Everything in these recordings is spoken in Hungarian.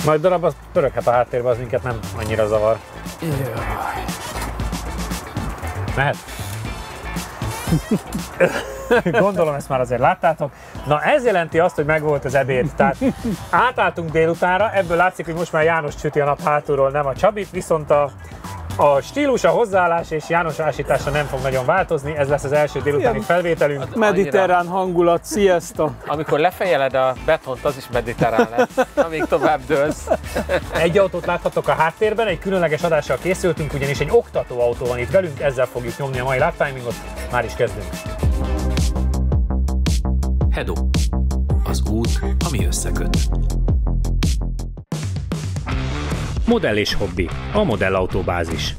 Majd darab az pöröghet a háttérbe, az minket nem annyira zavar. Mehet? Gondolom ezt már azért láttátok. Na ez jelenti azt, hogy megvolt az ebéd. Tehát átálltunk délutánra, ebből látszik, hogy most már János süti a nap hátulról, nem a Csabit, viszont a stílus, a hozzáállás és János ásítása nem fog nagyon változni, ez lesz az első délutáni felvételünk. Mediterrán hangulat, sziasztok! Amikor lefejeled a betont, az is mediterrán lesz, amíg tovább dőlsz. Egy autót láthatok a háttérben, egy különleges adással készültünk, ugyanis egy oktatóautó van itt velünk, ezzel fogjuk nyomni a mai lap timingot, már is kezdünk. Hedo. Az út, ami összeköt. Modell és hobbi. A modellautóbázis.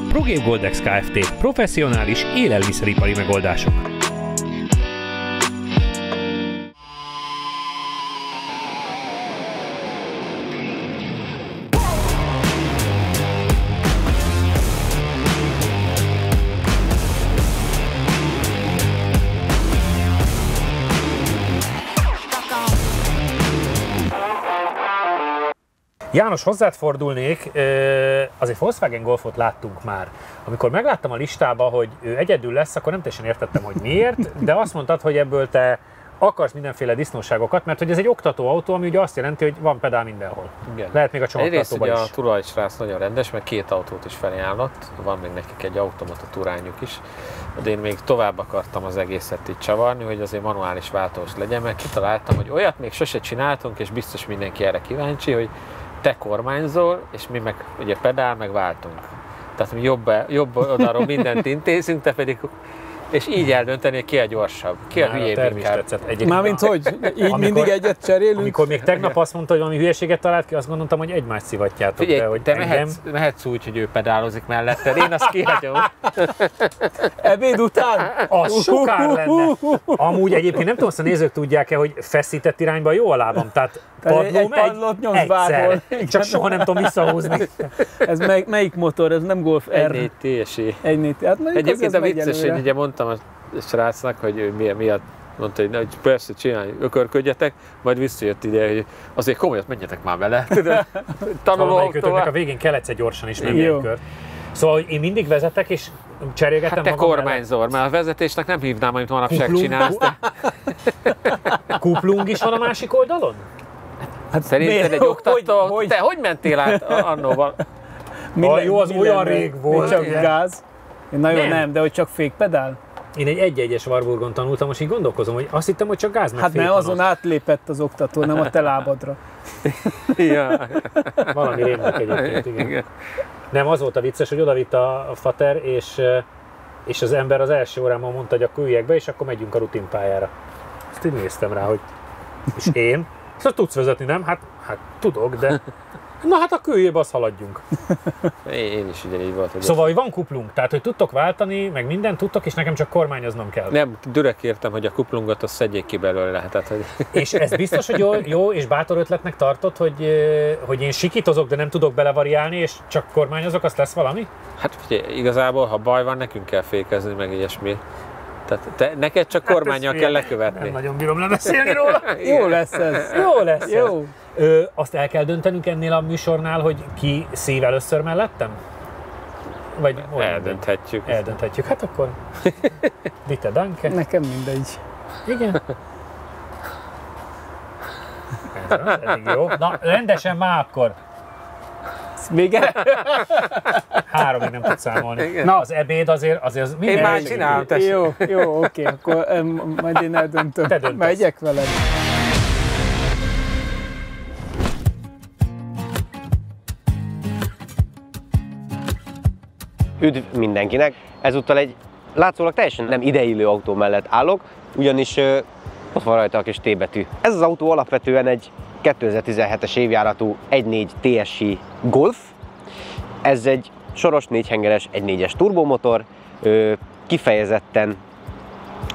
ProGame Goldex Kft. Professzionális élelmiszeripari megoldások. János, hozzád fordulnék, azért Volkswagen Golfot láttunk már. Amikor megláttam a listába, hogy ő egyedül lesz, akkor nem teljesen értettem, hogy miért, de azt mondtad, hogy ebből te akarsz mindenféle disznóságokat, mert hogy ez egy oktatóautó, ami ugye azt jelenti, hogy van pedál mindenhol. Igen. Lehet még a csomagtartóban is. Egyrészt ugye a tulajsrác nagyon rendes, mert 2 autót is felajánlott, van még nekik egy automata turányuk is. De én még tovább akartam az egészet itt csavarni, hogy azért manuális váltós legyen, mert kitaláltam, hogy olyat még sose csináltunk, és biztos mindenki erre kíváncsi, hogy te kormányzol, és mi meg ugye pedál, meg váltunk. Tehát mi jobb oldalról mindent intézünk, te pedig... És így eldönteni, hogy ki a gyorsabb, ki a hülyébb inkább. Mármint hogy? Így mindig egyet cserélünk? Amikor még tegnap azt mondta, hogy valami hülyeséget talált ki, azt gondoltam, hogy egymást szivatjátok. Figyelj, de, hogy te engem... mehetsz úgy, hogy ő pedálozik melletted, én azt kihagyom. Ebéd után? Az sokár lenne. Amúgy egyébként nem tudom, azt a nézők tudják-e, hogy feszített irányba jó a lábam. Tehát padló megy egyszer. Csak soha nem tudom visszahúzni. Ez melyik motor? Ez nem Golf R? 1.4 TSI. 1.4. Hát egyébként a vicces, hogy ugye mondtam a srácnak, hogy ő miatt mondta, hogy persze csinálj, ökörködjetek, majd visszajött ide, hogy azért komolyat menjetek már vele. Tanulóautóval. A végén kell egyszer gyorsan is menni egy kört. Szóval én mindig vezetek és cserélgetem magam. Hát te kormányzol, mert a vezetésnek nem hívnám, amit manapság csinálsz. Kuplung is van a másik oldalon? Hát szerinted egy oktató? Te hogy mentél át annóval? Jó, az olyan rég volt. Csak gáz. Nagyon nem, de hogy csak fékpedál? Én egy 1-1-es Warburgon tanultam, most így gondolkozom, hogy azt hittem, hogy csak gáz meg hát mert azon átlépett az oktató, nem a te lábadra. Ja. Valami rémlik egyébként, igen. Nem, az volt a vicces, hogy odavitt a fater, és az ember az első órában mondta, hogy akkor üljek be, és akkor megyünk a rutinpályára. Azt így néztem rá, hogy és én? Szóval tudsz vezetni, nem? Hát tudok, de... Na hát a küljébe azt haladjunk. Én is ugyanígy volt. Szóval, hogy van kuplung, tehát hogy tudtok váltani, meg mindent tudtok, és nekem csak kormányoznom kell. Nem, direkt értem, hogy a kuplungot azt szedjék ki belőle. Tehát, hogy... És ez biztos, hogy jó és bátor ötletnek tartod, hogy én sikítozok, de nem tudok belevariálni, és csak kormányozok, azt lesz valami? Hát figyelj, igazából, ha baj van, nekünk kell fékezni, meg ilyesmi. Tehát neked csak kormánnyal kell lekövetni. Nem nagyon bírom lebeszélni róla. Jó lesz ez. Jó lesz jó. Azt el kell döntenünk ennél a műsornál, hogy ki szív először mellettem? Vagy eldönthetjük. Eldönthetjük. Hát akkor Dite danke. Nekem mindegy. Igen. Ez eddig jó. Na, rendesen már akkor. Még 3-ig nem tud számolni. Na, az ebéd azért az minden. Én már csináltam. Jó, oké, akkor majd én eldöntöm. Te döntesz. Megyek veled. Üdv mindenkinek! Ezúttal egy látszólag teljesen nem ideillő autó mellett állok, ugyanis ott van rajta a kis T betű. Ez az autó alapvetően egy 2017-es évjáratú 1.4 TSI Golf. Ez egy soros 4-hengeres 1.4-es turbomotor, kifejezetten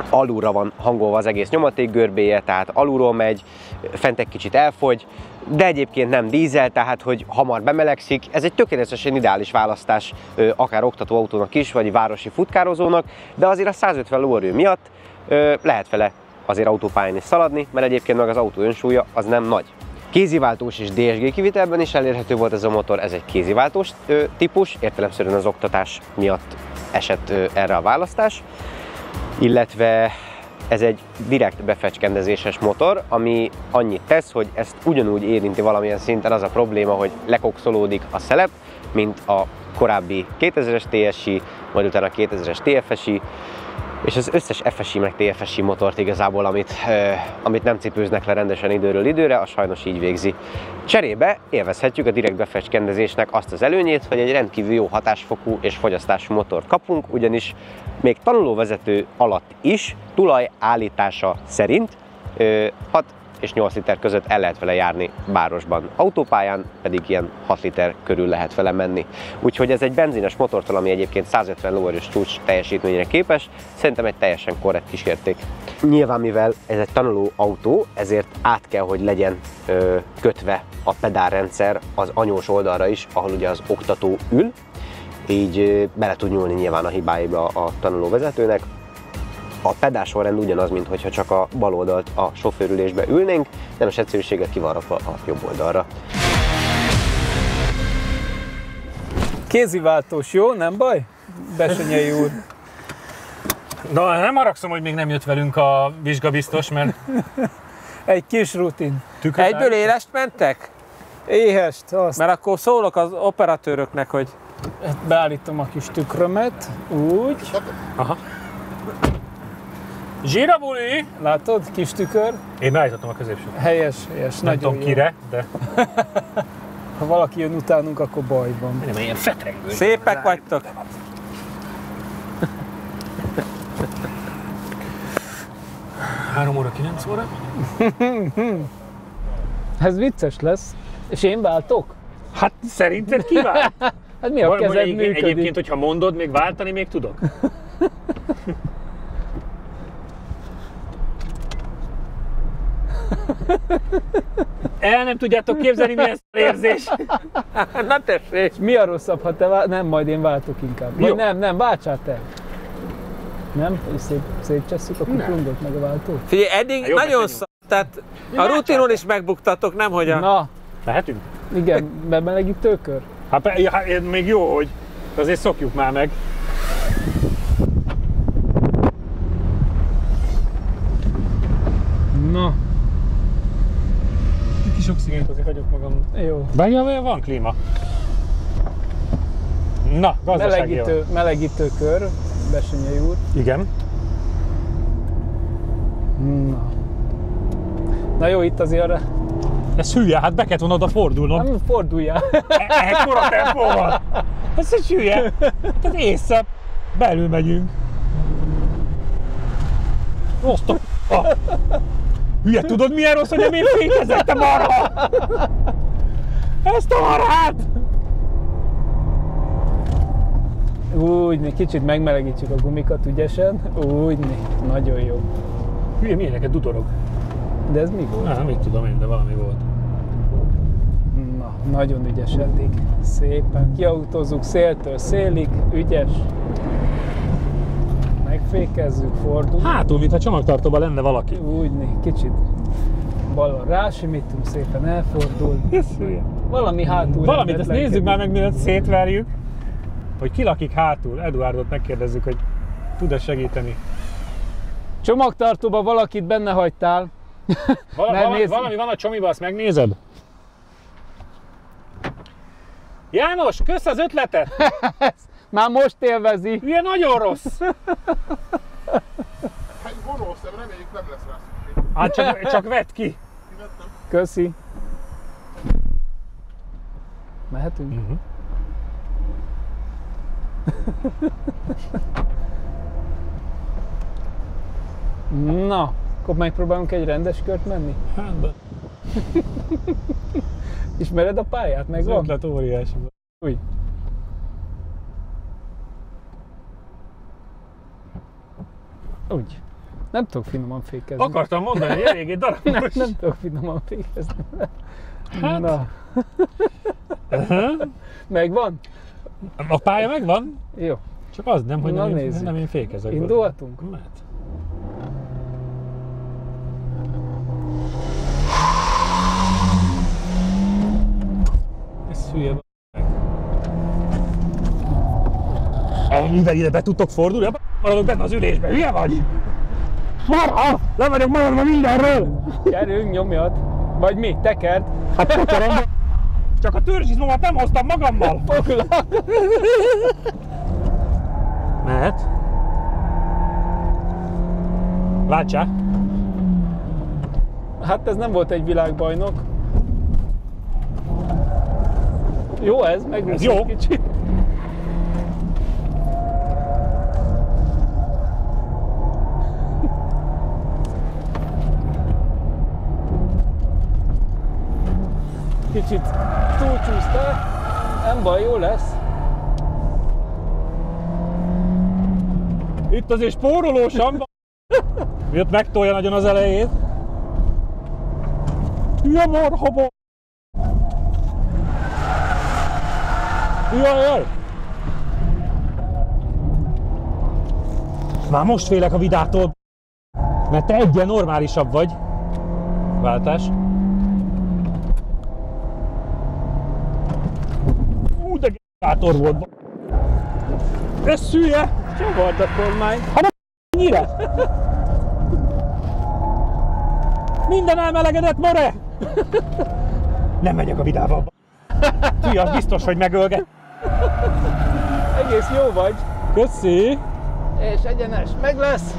alulra van hangolva az egész nyomatékgörbéje, tehát alulról megy, fent egy kicsit elfogy, de egyébként nem dízel, tehát hogy hamar bemelegszik. Ez egy tökéletesen ideális választás akár oktatóautónak is, vagy városi futkározónak, de azért a 150 lóerő miatt lehet vele azért autópályán is szaladni, mert egyébként meg az autó önsúlya az nem nagy. Kéziváltós és DSG kivitelben is elérhető volt ez a motor, ez egy kéziváltós típus, értelemszerűen az oktatás miatt esett erre a választás, illetve ez egy direkt befecskendezéses motor, ami annyit tesz, hogy ezt ugyanúgy érinti valamilyen szinten az a probléma, hogy lekokszolódik a szelep, mint a korábbi 2000-es TSI, majd utána a 2000-es TFSI, és az összes FSI meg TFSI motort igazából, amit nem cipőznek le rendesen időről időre, az sajnos így végzi. Cserébe élvezhetjük a direkt befecskendezésnek azt az előnyét, hogy egy rendkívül jó hatásfokú és fogyasztású motort kapunk, ugyanis még tanulóvezető alatt is tulaj állítása szerint 6 és 8 liter között el lehet vele járni városban, autópályán pedig ilyen 6 liter körül lehet vele menni. Úgyhogy ez egy benzines motortól, ami egyébként 150 lóerős csúcs teljesítményre képes, szerintem egy teljesen korrekt kísérték. Nyilván mivel ez egy tanuló autó, ezért át kell, hogy legyen kötve a pedálrendszer az anyós oldalra is, ahol ugye az oktató ül, így bele tud nyúlni nyilván a hibáiba a tanulóvezetőnek. A pedálsorrend ugyanaz, mintha csak a bal oldalt a sofőrülésbe ülnénk, nemes egyszerűséget ki van rakva a jobb oldalra. Kéziváltós, jó? Nem baj? Besenyei úr. Na, nem haragszom, hogy még nem jött velünk a vizsgabiztos, mert Egy kis rutin. Egyből élest mentek? Éhest, azt. Mert akkor szólok az operatőröknek, hogy Beállítom a kis tükrömet, úgy. Aha. Zsírabuli! Látod? Kis tükör. Én beállítottam a középsőt. Helyes. Nem Nagyon tudom jó. kire, de... Ha valaki jön utánunk, akkor baj van. Nem, ilyen fetrengő. szépek vagytok. Három óra, 9 óra? Ez vicces lesz. És én váltok? Hát szerinted kivált? Hát mi a kezed működik? Egyébként, hogyha mondod, még váltani még tudok. El nem tudjátok képzelni, mi ez az érzés. Na tessék. Mi a rosszabb, ha te nem, majd én váltok inkább. Vagy Jó. nem, váltsál te. Nem? És szétcsesszük a kuplungot meg a váltót? Figyelj, eddig Jó, nagyon menjünk. szar, tehát a rutinon is megbuktatok, nem hogy a... Na, Lehetünk? igen, bemelegítőkör. Hát még jó, hogy azért szokjuk már meg. Na, Kis oxigént azért hagyok magam. jó. Bárjában van klíma. Na, gazdasági Melegítőkör, Besenyei úr. Igen. Na jó, itt azért Ez hülye, hát be kellett volna oda fordulnom. nem forduljál. Ekkora tempóval. Ez egy hülye. Tehát észre belül megyünk. Azt a... Hülye, tudod milyen rossz, hogy nem én fékezek, te marha? Ezt a marhát! Úgy, kicsit megmelegítsük a gumikat ügyesen. Úgy, nagyon jó. Hülye, milyen neked dudorog? De ez mi volt? Mit tudom én, de valami volt. Na, nagyon ügyes eddig. Szépen kiautózzuk széltől szélig, ügyes. Megfékezzük, fordul. Hátul, mintha csomagtartóban lenne valaki. Úgy, kicsit balon rásimítunk, szépen elfordul. Ez hülye. Valami hátul. Valamit, ezt nézzük rendetlenkedik. már meg, mielőtt szétverjük, hogy ki lakik hátul. Eduardot megkérdezzük, hogy tud-e segíteni. Csomagtartóban valakit benne hagytál. Valami van a csomiba, azt megnézed? János, kösz az ötletet! Már most élvezi. Ilyen nagyon rossz! Hát gonosz, de reméljük nem lesz rá szükség. Hát csak vedd ki! Köszi. Mehetünk? Na, akkor megpróbálunk egy rendes kört menni. Hát, de Ismered a pályát? az Megvan? ötlet óriási. Úgy. Úgy. Nem tudok finoman fékezni. Akartam mondani, hogy eléggé darabos. Nem tudok finoman fékezni. Hát. Na. Megvan? A pálya megvan, Jó. csak az nem, hogy Na, nem, nézzük. nem én fékezek. Indulhatunk? Mehet. hülye ennyivel ide be tudtok fordulni? Maradok benne az ülésbe, hülye vagy? Marha! Le vagyok maradva mindenről! Gyerünk, nyomjad. Vagy mi? Tekerd. Hát tekerem, csak a törzsizmomat nem hoztam magammal! Foglak. Mehet. Látsák? Hát ez nem volt egy világbajnok. Jó ez, megnézzük jó. kicsit. Kicsit túlcsúsztál, nem baj, jó lesz. Itt azért spórolósan miért megtolja nagyon az elejét. Hülye marha. Jaj! Már most félek a Vidától, mert te egyen normálisabb vagy. Váltás. De generátor volt. Ez szülye! Csavard a kormány. Ha nem ennyire! Minden elmelegedett, more! Nem megyek a Vidával. Fű, az biztos, hogy megölget. Egész jó vagy. Köszi! És egyenes, meg lesz.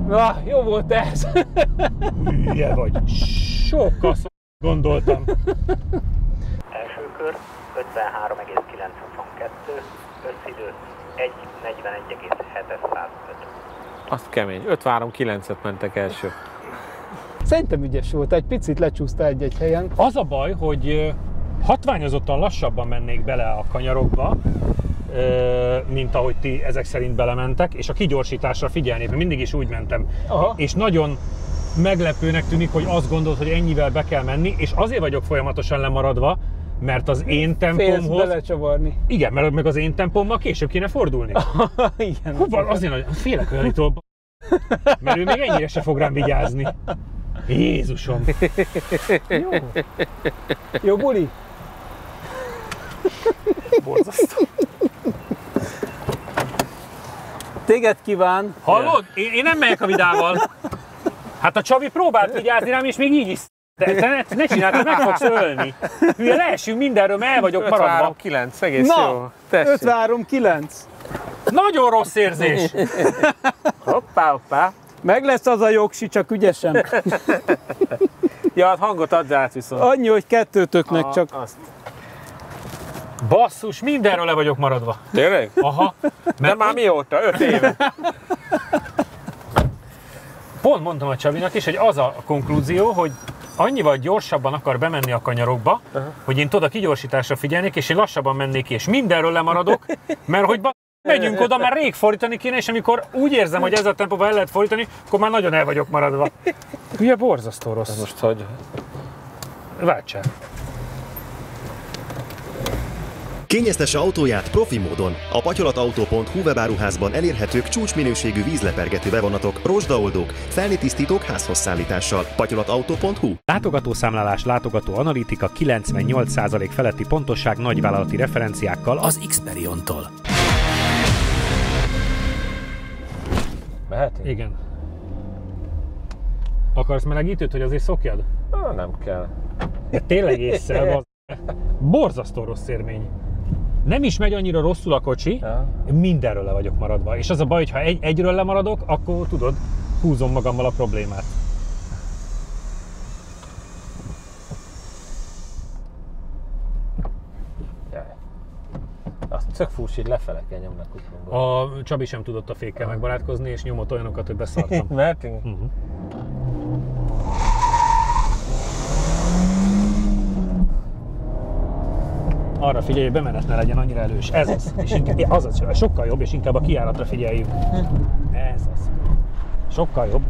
Na, jó volt ez. Hülye vagy. Sokkal gondoltam. Első kör 53,922, összidő 1:41,705. Azt kemény. 53-9-et mentek első. Szerintem ügyes volt, egy picit lecsúszta egy-egy helyen. Az a baj, hogy hatványozottan lassabban mennék bele a kanyarokba, mint ahogy ti ezek szerint belementek, és a kigyorsításra figyelnék, mert mindig is úgy mentem. Aha. És nagyon meglepőnek tűnik, hogy azt gondolod, hogy ennyivel be kell menni, és azért vagyok folyamatosan lemaradva, mert az én Félsz tempómhoz... belecsavarni. Igen, mert meg az én tempómmal később kéne fordulni. Igen. Hú, azért nagyon félek olyantól, mert ő még ennyire se fog rám vigyázni. Jézusom! Jó. Jó buli? Borzasztó. Téged kíván. Hallod? Én nem megyek a Vidával. Hát a Csabi próbált vigyázni rám, és még így is. De ne csináld, meg fogsz ölni. Hülye, leesünk mindenről, mert el vagyok maradva. 53-9, egész Na, jó. Tessék. 53-9. Nagyon rossz érzés. Hoppá. Meg lesz az a jogsi, csak ügyesen. Ja, hát hangot adj át viszont. Annyi, hogy kettőtöknek csak. Azt. Basszus, mindenről le vagyok maradva. Tényleg? Aha. De már mióta? 5 éve. Pont mondtam a Csabinak is, hogy az a konklúzió, hogy annyival gyorsabban akar bemenni a kanyarokba, hogy én tudok kigyorsításra figyelnék, és én lassabban mennék ki, és mindenről lemaradok, mert hogy megyünk oda, már rég fordítani kéne, és amikor úgy érzem, hogy ezzel a tempóban el lehet fordítani, akkor már nagyon el vagyok maradva. Ugye borzasztó rossz. Most hogy? Váltsák. Kényeztesse autóját profi módon. A patyolatauto.hu webáruházban elérhetők csúcsminőségű vízlepergető bevonatok, rozsdaoldók, felnitisztítók házhoz szállítással. patyolatauto.hu. Látogatószámlálás, látogatóanalitika, 98% feletti pontosság, nagyvállalati referenciákkal Az Xperiontól. Mehetünk? Igen. Akarsz melegítőt, hogy azért szokjad? Nem kell. De tényleg észre, borzasztó rossz élmény. Nem is megy annyira rosszul a kocsi, Ja. mindenről le vagyok maradva. És az a baj, hogy ha egyről lemaradok, akkor tudod, húzom magammal a problémát. Jaj. Azt tök furcsa, hogy lefele kell nyomnak utóbb. A Csabi sem tudott a fékkel megbarátkozni, és nyomott olyanokat, hogy beszartam. Mehetünk? Arra figyelj, hogy bemenet ne legyen annyira elős. Ez az. És inkább, az sokkal jobb, és inkább a kijáratra figyeljünk. Ez az. Sokkal jobb.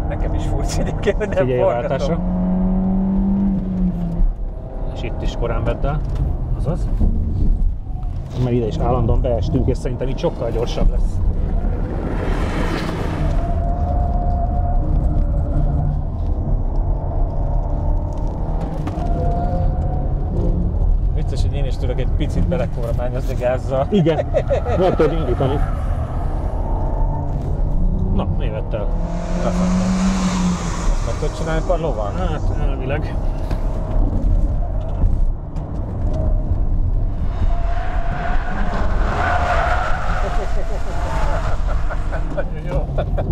Nekem is furcsa egyébként, hogy nem Figyelj a forgatom. váltásra. És itt is korán vedd el. Azaz. Mert ide is állandóan beestünk, és szerintem itt sokkal gyorsabb lesz. Vicces, hogy én is tudok egy picit belekormányozni gázzal. Igen, meg tudod indítani. Na, mi vett el? Azt meg tudod csinálni padlóval? Hát, elvileg.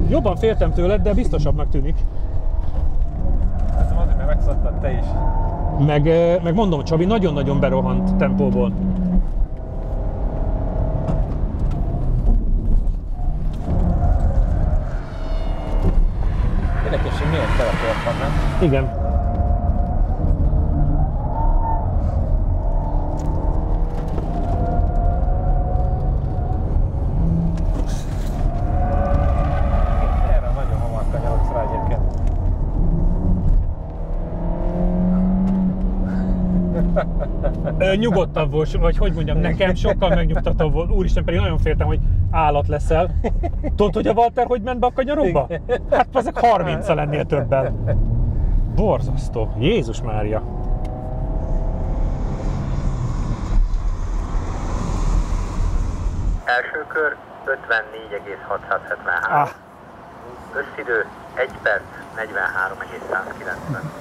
Jobban féltem tőled, de biztosabbnak tűnik. Ez azért, mert megszattad te is. Meg mondom, Csabi nagyon-nagyon berohant tempóból. Érdekes, hogy milyen teleport van, nem? Igen. Erre nagyon hamar kanyarodsz rá egyébként. Nyugodtabb volt, vagy hogy mondjam, nekem sokkal megnyugtatóbb volt. Úristen, pedig nagyon féltem, hogy állat leszel. Tudod, hogy a Walter hogy ment be a kanyarokba? Hát ezek 30-a lennél többen. Borzasztó. Jézus Mária. Első kör 54,673. Összidő 1 perc 43,190.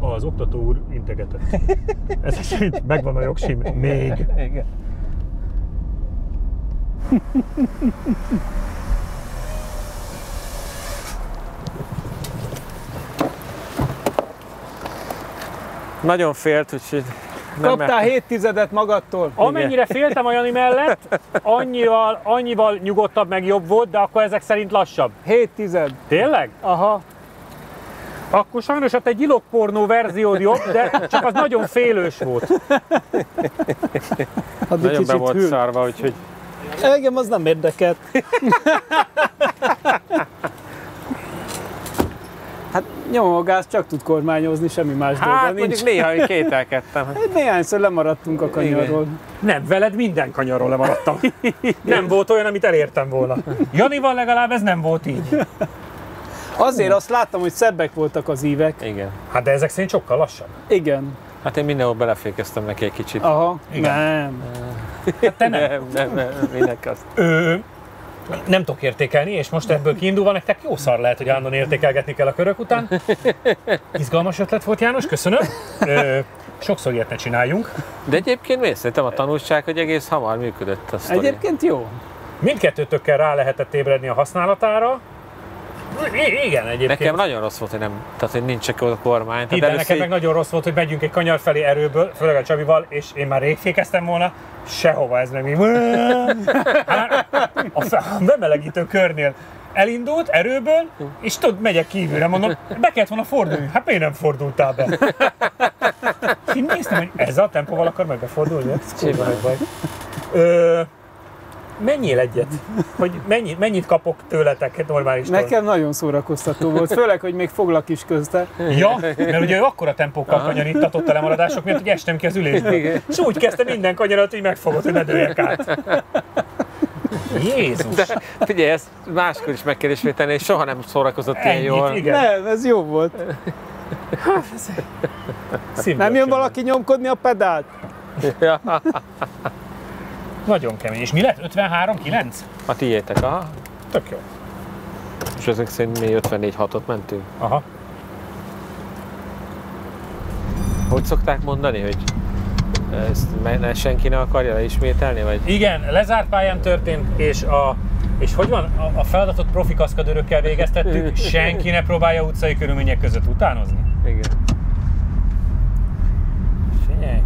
Az oktató úr integetett. Ezek szerint megvan a jogsim. Még. Igen. Nagyon félt, úgyhogy... Kaptál 7/10 magadtól? Amennyire féltem a Jani mellett, annyival nyugodtabb meg jobb volt, de akkor ezek szerint lassabb. 7/10. Tényleg? Aha. Akkor sajnos hát egy ilokpornó verziód jobb, de csak az nagyon félős volt. Nagyon be volt szarva, úgyhogy... Engem az nem érdekelt. Hát nyomom a gáz, csak tud kormányozni, semmi más dolga Hát nincs. mondjuk néha kételkedtem. Néhányszor lemaradtunk a kanyarról. Nem, veled minden kanyarról lemaradtam. Nem volt olyan, amit elértem volna. Janival legalább ez nem volt így. Azért azt láttam, hogy szebbek voltak az ívek. Igen. Hát de ezek szerint sokkal lassabb. Igen. Hát én mindenhol belefékeztem neki egy kicsit. Aha. Igen. Nem. Hát te nem. Nem, minek azt. Nem tudok értékelni, és most ebből kiindulva nektek jó szar lehet, hogy állandóan értékelgetni kell a körök után. Izgalmas ötlet volt, János, köszönöm. Sokszor ilyet ne csináljunk. De egyébként miért? Szerintem a tanulság, hogy egész hamar működött a sztori. Egyébként jó. Mindkettőtökkel rá lehetett ébredni a használatára. Igen, egyébként. Nekem nagyon rossz volt, hogy nem, tehát hogy nincs csak a kormány. Igen, nekem meg nagyon rossz volt, hogy megyünk egy kanyar felé erőből, főleg a Csabival, és én már rég fékeztem volna, sehova ez meg mi. A bemelegítő körnél elindult erőből, és tudod, megyek kívülre, mondom, be kellett volna fordulni. Hát miért nem fordultál be? Én néztem, hogy ezzel a tempóval akar meg befordulni? Ez kurva nagy baj. Menjél egyet, hogy mennyit kapok tőletek normálistól? Nekem nagyon szórakoztató volt, főleg, hogy még foglak is közte. Ja, mert ugye ő akkora tempókkal kanyarítatott a lemaradások miatt, hogy estem ki az ülésből. És úgy kezdte minden kanyarat, hogy megfogott, hogy ne dőljek át. Jézus! De figyelj, ezt máskor is meg kell ismételni, és soha nem szórakozott ilyen jól. Igen. Nem, ez jó volt. Nem jön valaki nyomkodni a pedált? Ja. Nagyon kemény. És mi lett? 53-9? A tiétek, aha. Tök jó. És ezek szerint mi 54-6-ot mentünk. Aha. Hogy szokták mondani, hogy ezt senki ne akarja leismételni, vagy? Igen, lezárt pályán történt, és hogy van? A feladatot profi kaszkadőrökkel végeztettük, senki ne próbálja utcai körülmények között utánozni. Igen. Figyelj!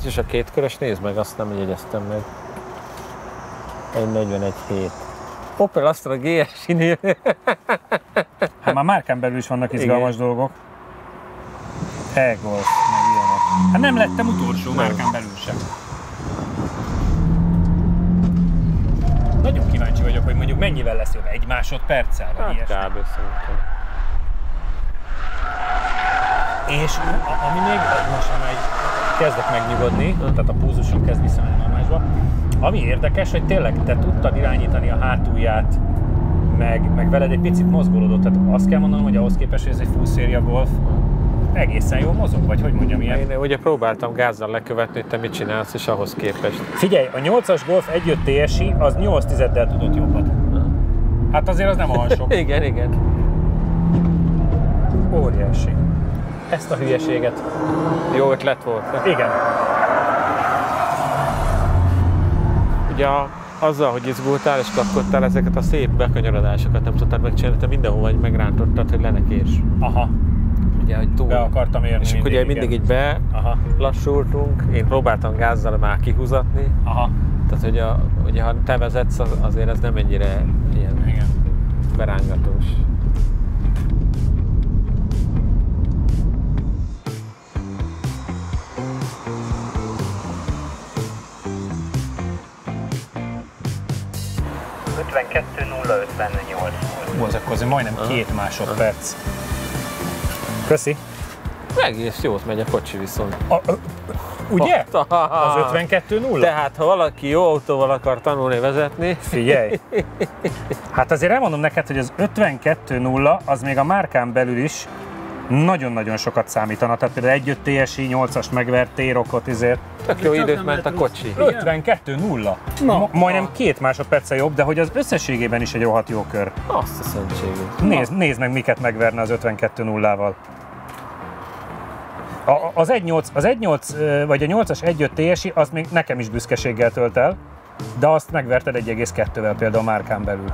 és a kétkörös, nézd meg, azt nem jegyeztem meg. 1.41.7. Opel Astra GS-nél. Hát már márkán belül is vannak izgalmas dolgok. Hegolf, meg ilyenek. Hát nem lettem utolsó márkán belül sem. Nagyon kíváncsi vagyok, hogy mondjuk mennyivel lesz jobb, 1 másodperccel, vagy Hát ilyesmi. kb. Szerintem. És ami még, most már kezdek megnyugodni, tehát a pulzusom kezd visszamenni normálba. Ami érdekes, hogy tényleg te tudtad irányítani a hátulját, meg veled egy picit mozgolódott. Tehát azt kell mondanom, hogy ahhoz képest, hogy ez egy full széria Golf, egészen jól mozog, vagy hogy mondjam ilyen? Én ugye próbáltam gázzal lekövetni, hogy te mit csinálsz, és ahhoz képest. Figyelj, a 8-as Golf 1.5 TSI az 8 tizeddel tudott jobbat. Hát azért az nem olyan sok. Igen. Óriási. Ezt a hülyeséget. Jó ötlet volt. Igen. Ugye azzal, hogy izgultál és kapkodtál, ezeket a szép bekanyaradásokat nem tudtad megcsinálni, te mindenhova megrántottad, hogy lenekés. Aha. Ugye, hogy túl. Be akartam érni. És akkor ugye mindig így belassultunk, én próbáltam gázzal már kihúzatni. Aha. Tehát, hogy ha te vezetsz, azért ez nem ennyire ilyen berángatós. Az akkor azért majdnem 2 másodperc. Köszi. Egész jót megy a kocsi viszont. Ugye? Az 52.0? Tehát, ha valaki jó autóval akar tanulni vezetni... Figyelj! Hát azért elmondom neked, hogy az 52.0 az még a márkán belül is nagyon-nagyon sokat számítana. Tehát például 1.5 TSI, 8-as megvert T-Rockot ezért. Tök jó időt ment a kocsi. 52.0. Majdnem 2 másodperccel jobb, de hogy az összességében is egy rohadt jó kör. Azt a szentségét. Nézd meg, miket megverne az 52.0-val. Az 1.8 vagy a 8-as 1.5 TSI az még nekem is büszkeséggel tölt el, de azt megverted 1.2-vel például a márkán belül.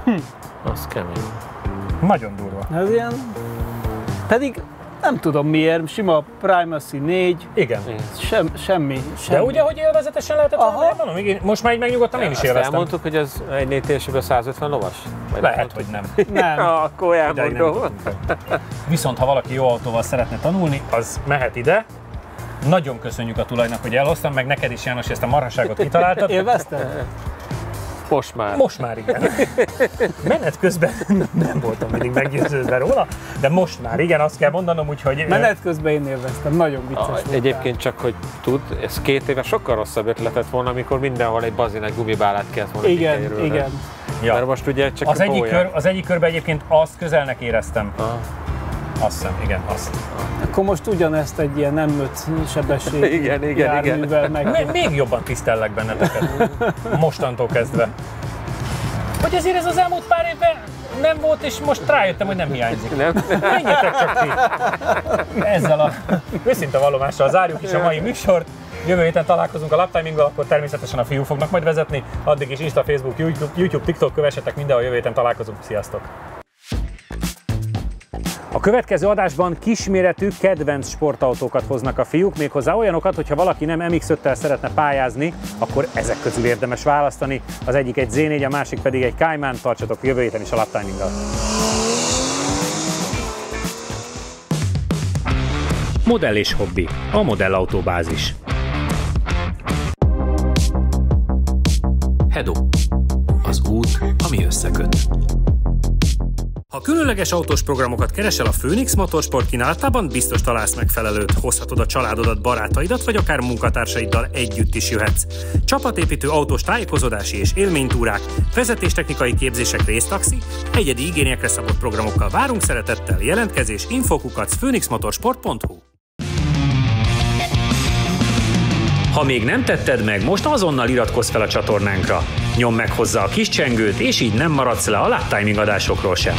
Az kemény. Nagyon durva. Ez ilyen... Pedig nem tudom miért, sima Primacy 4. Igen. Semmi. De ugye, hogy élvezetesen lehetett volna? Most már így megnyugodtam, én is élveztem. Elmondtuk, hogy ez egy 4 TSI-ből 150 lovas? Lehet, hogy nem. Nem. Akkor elmondom. Viszont ha valaki jó autóval szeretne tanulni, az mehet ide. Nagyon köszönjük a tulajnak, hogy elhoztam, meg neked is, János, ezt a marhaságot kitaláltad. Élvezted? Most már igen. Menet közben nem voltam mindig meggyőződve róla, de most már igen, azt kell mondanom, úgyhogy... Menet közben én élveztem, nagyon vicces volt. Egyébként csak, hogy tud, ez 2 éve sokkal rosszabb ötlet lett volna, amikor mindenhol egy bazinek gumibálát kellett volna Igen. Ja. Mert most ugye csak az egyik körben egyébként azt közelnek éreztem. Azt hiszem, igen, azt. Akkor most ugyanezt egy ilyen nem 5 sebességű járművel meg... Még jobban tisztellek benneteket. Mostantól kezdve. Hogy azért ez az elmúlt pár évben nem volt, és most rájöttem, hogy nem hiányzik. Menjetek csak ki! Ezzel a őszinte vallomással zárjuk is a mai műsort. Jövő héten találkozunk a Laptiminggal, akkor természetesen a fiúk fognak majd vezetni. Addig is Insta, Facebook, YouTube, TikTok, kövessetek mindenhol, jövő héten találkozunk. Sziasztok! A következő adásban kisméretű kedvenc sportautókat hoznak a fiúk, méghozzá olyanokat, hogyha valaki nem MX-5-tel szeretne pályázni, akkor ezek közül érdemes választani. Az egyik egy Z4, a másik pedig egy Cayman. Tartsatok jövő héten is a Laptiminggal. Modell és hobbi. A modellautóbázis. Hedo. Az út, ami összeköt. Ha különleges autós programokat keresel a Phoenix Motorsport kínálatában, biztos találsz megfelelőt. Hozhatod a családodat, barátaidat, vagy akár munkatársaiddal együtt is jöhetsz. Csapatépítő autós tájékozódási és élménytúrák, vezetéstechnikai képzések, résztaxi, egyedi igényekre szabott programokkal várunk szeretettel. Jelentkezés info@phoenixmotorsport.hu. Ha még nem tetted meg, most azonnal iratkozz fel a csatornánkra. Nyomd meg hozzá a kis csengőt, és így nem maradsz le a Laptiming adásokról sem.